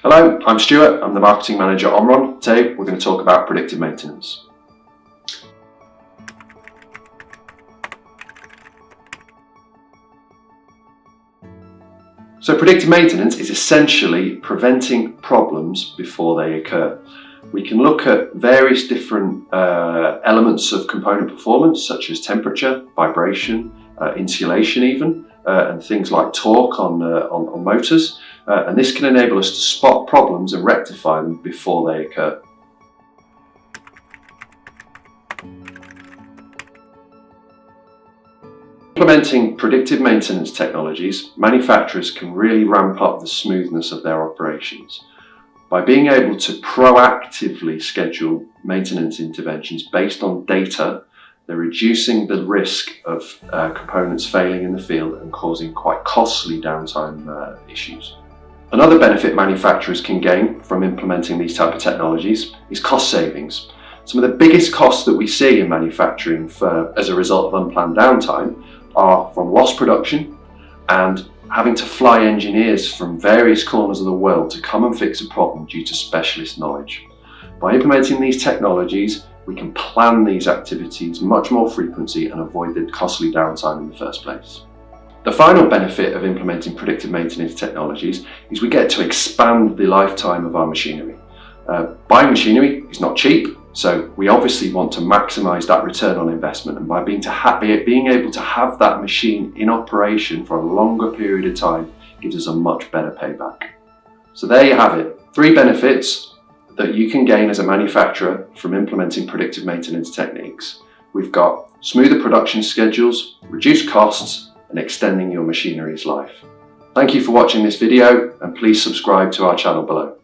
Hello, I'm Stuart, I'm the Marketing Manager at OMRON. Today we're going to talk about predictive maintenance. So predictive maintenance is essentially preventing problems before they occur. We can look at various different elements of component performance, such as temperature, vibration, insulation even, and things like torque on motors. And this can enable us to spot problems and rectify them before they occur. Implementing predictive maintenance technologies, manufacturers can really ramp up the smoothness of their operations. By being able to proactively schedule maintenance interventions based on data, they're reducing the risk of components failing in the field and causing quite costly downtime issues. Another benefit manufacturers can gain from implementing these type of technologies is cost savings. Some of the biggest costs that we see in manufacturing as a result of unplanned downtime are from lost production and having to fly engineers from various corners of the world to come and fix a problem due to specialist knowledge. By implementing these technologies, we can plan these activities much more frequently and avoid the costly downtime in the first place. The final benefit of implementing predictive maintenance technologies is we get to expand the lifetime of our machinery. Buying machinery is not cheap, so we obviously want to maximize that return on investment, and by being able to have that machine in operation for a longer period of time gives us a much better payback. So there you have it, 3 benefits that you can gain as a manufacturer from implementing predictive maintenance techniques. We've got smoother production schedules, reduced costs, and extending your machinery's life. Thank you for watching this video, and please subscribe to our channel below.